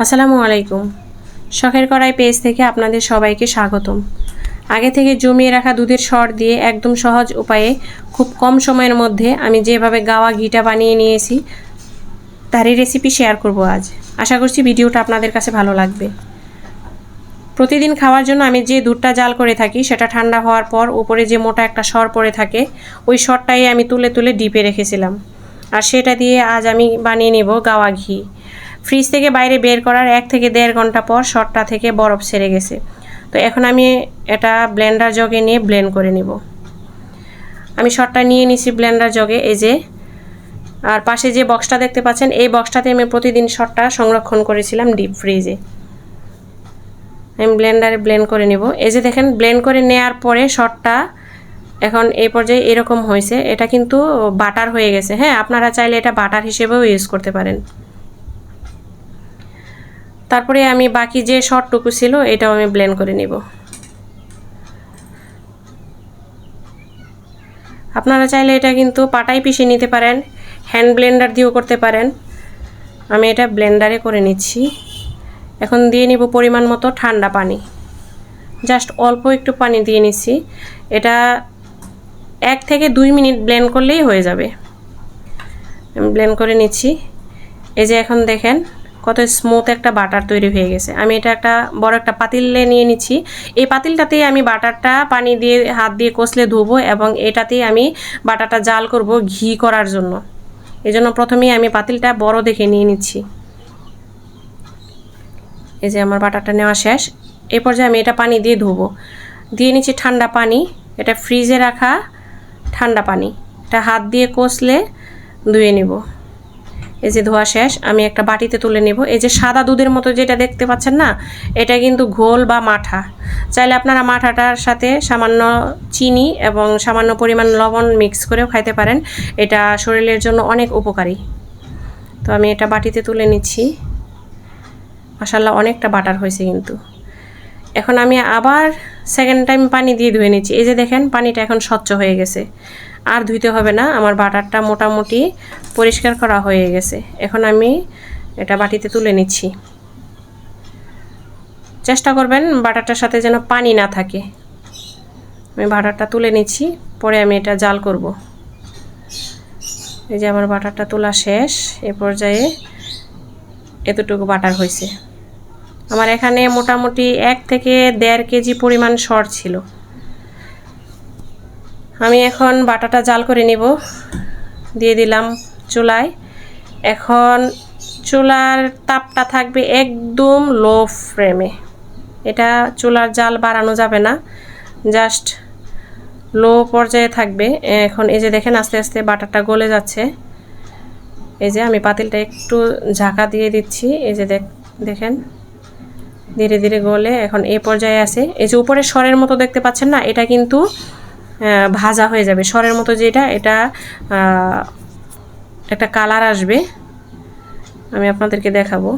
আসসালামু আলাইকুম। শখের কড়াই পেজ থেকে আপনাদের সবাইকে স্বাগতম। আগে থেকে জমিয়ে রাখা দুধের সর দিয়ে একদম সহজ উপায়ে খুব কম সময়ের মধ্যে আমি যেভাবে গাওয়া ঘিটা বানিয়ে নিয়েছি তারই রেসিপি শেয়ার করব আজ। আশা করছি ভিডিওটা আপনাদের কাছে ভালো লাগবে। প্রতিদিন খাওয়ার জন্য আমি যে দুধটা জাল করে থাকি সেটা ঠান্ডা হওয়ার পর উপরে যে মোটা একটা সর পড়ে থাকে ওই সরটাই আমি তুলে তুলে ডিপে রেখেছিলাম, আর সেটা দিয়ে আজ আমি বানিয়ে নেব গাওয়া ঘি। ফ্রিজ থেকে বাইরে বের করার 1 থেকে 1.5 ঘন্টা পর সরটা থেকে বরফ ছেড়ে গেছে। তো এখন আমি এটা ব্লেন্ডার জগে নিয়ে ব্লেন্ড করে নেব। আমি সরটা নিয়ে নিছি ব্লেন্ডার জগে, এই যে। আর পাশে যে বক্সটা দেখতে পাচ্ছেন এই বক্সটাতে আমি প্রতিদিন সরটা সংরক্ষণ করেছিলাম ডিপ ফ্রিজে। আমি ব্লেন্ডারে ব্লেন্ড করে নেব। এই যে দেখেন, ব্লেন্ড করে নেওয়ার পরে সরটা এখন এই পর্যায়ে এরকম হয়েছে। এটা কিন্তু বাটার হয়ে গেছে। হ্যাঁ, আপনারা চাইলে এটা বাটার হিসেবেও ইউজ করতে পারেন। তারপরে আমি বাকি যে সরটুকু ছিল এটাও আমি ব্লেন্ড করে নিব। আপনারা চাইলে এটা কিন্তু পাটায় পিষে নিতে পারেন, হ্যান্ড ব্লেন্ডার দিয়েও করতে পারেন। আমি এটা ব্লেন্ডারে করে নিচ্ছি। এখন দিয়ে নিব পরিমাণ মতো ঠান্ডা পানি। জাস্ট অল্প একটু পানি দিয়ে নিচ্ছি। এটা 1 থেকে 2 মিনিট ব্লেন্ড করলেই হয়ে যাবে। আমি ব্লেন্ড করে নিচ্ছি। এই যে এখন দেখেন কত স্মুথ একটা বাটার তৈরি হয়ে গেছে। আমি এটা একটা বড় একটা পাতিলে নিয়ে নিচ্ছি। এই পাতিলটাতেই আমি বাটারটা পানি দিয়ে হাত দিয়ে কষলে ধুবো এবং এটাতেই আমি বাটারটা জাল করব ঘি করার জন্য। এজন্য প্রথমেই আমি পাতিলটা বড় দেখে নিয়ে নিচ্ছি। এই যে আমার বাটারটা নেওয়া শেষ। এই পর্যায়ে আমি এটা পানি দিয়ে ধুবো। দিয়ে নিচ্ছি ঠান্ডা পানি। এটা ফ্রিজে রাখা ঠান্ডা পানি। এটা হাত দিয়ে কষলে ধুয়ে নেব। এই যে ধোয়া শেষ, আমি একটা বাটিতে তুলে নেব। এই যে সাদা দুধের মতো যেটা দেখতে পাচ্ছেন না, এটা কিন্তু ঘোল বা মাঠা। চাইলে আপনারা মাঠাটার সাথে সামান্য চিনি এবং সামান্য পরিমাণ লবণ মিক্স করেও খাইতে পারেন। এটা শরীরের জন্য অনেক উপকারী। তো আমি এটা বাটিতে তুলে নিচ্ছি। মাশাআল্লাহ অনেকটা বাটার হয়েছে কিন্তু। এখন আমি আবার সেকেন্ড টাইম পানি দিয়ে ধুয়ে নিচ্ছি। এই যে দেখেন পানিটা এখন স্বচ্ছ হয়ে গেছে, আর ধুইতে হবে না। আমার বাটারটা মোটামুটি পরিষ্কার করা হয়ে গেছে। এখন আমি এটা বাটিতে তুলে নিচ্ছি। চেষ্টা করবেন বাটারটার সাথে যেন পানি না থাকে। আমি বাটারটা তুলে নিচ্ছি, পরে আমি এটা জাল করব। এই যে আমার বাটারটা তোলা শেষ। এ পর্যায়ে এতটুকু বাটার হয়েছে। আমার এখানে মোটামুটি 1 থেকে 1.5 কেজি পরিমাণ সর ছিল। আমি এখন বাটাটা জাল করে নিব। দিয়ে দিলাম চুলায়। এখন চুলার তাপটা থাকবে একদম লো ফ্লেমে। এটা চুলার জাল বাড়ানো যাবে না, জাস্ট লো পর্যায়ে থাকবে। এখন এই যে দেখেন আস্তে আস্তে বাটারটা গলে যাচ্ছে। এই যে আমি পাতিলটা একটু ঝাঁকা দিয়ে দিচ্ছি। এই যে দেখেন ধীরে ধীরে গলে এখন এই পর্যায়ে আছে। এই যে উপরে সরের মতো দেখতে পাচ্ছেন না, এটা কিন্তু ভাজা হয়ে যাবে। সরের মতো যেটা, এটা একটা কালার আসবে, আমি আপনাদেরকে দেখাবো।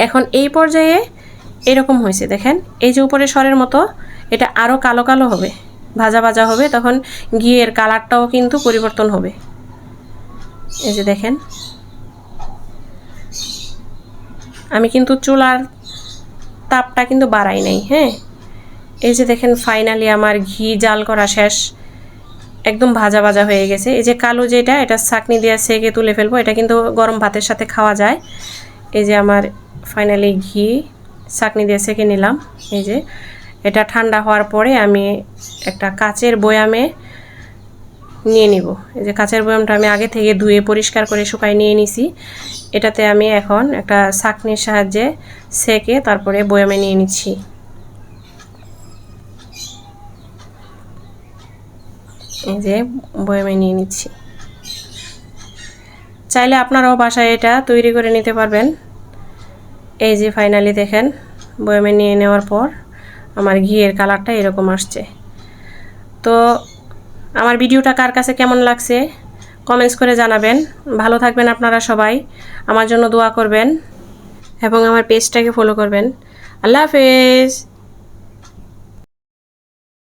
এখন এই পর্যায়ে এরকম হয়েছে দেখেন। এই যে উপরে সরের মতো, এটা আরও কালো কালো হবে, ভাজা ভাজা হবে। তখন ঘিয়ের কালারটাও কিন্তু পরিবর্তন হবে। এই যে দেখেন, আমি কিন্তু চুলার তাপটা কিন্তু বাড়াই নাই। হ্যাঁ, এই যে দেখেন ফাইনালি আমার ঘি জাল করা শেষ, একদম ভাজা ভাজা হয়ে গেছে। এই যে কালো যেটা, এটা ছাঁকনি দিয়ে সেকে তুলে ফেলবো। এটা কিন্তু গরম ভাতের সাথে খাওয়া যায়। এই যে আমার ফাইনালি ঘি ছাঁকনি দিয়ে সেকে নিলাম। এই যে এটা ঠান্ডা হওয়ার পরে আমি একটা কাচের বয়ামে নিয়ে নিব। এই যে কাচের বয়ামটা আমি আগে থেকে ধুয়ে পরিষ্কার করে শুকাই নিয়ে নিছি। এটাতে আমি এখন একটা ছাঁকনির সাহায্যে সেকে তারপরে বয়ামে নিয়ে নিচ্ছি। এই যে বয়ামে নিয়ে নিচ্ছি। চাইলে আপনারাও বাসায় এটা তৈরি করে নিতে পারবেন। এই যে ফাইনালি দেখেন বয়ামে নিয়ে নেওয়ার পর আমার ঘিয়ের কালারটা এরকম আসছে। তো আমার ভিডিওটা কার কাছে কেমন লাগছে কমেন্টস করে জানাবেন। ভালো থাকবেন আপনারা সবাই, আমার জন্য দোয়া করবেন এবং আমার পেজটাকে ফলো করবেন। আল্লাহ হাফেজ।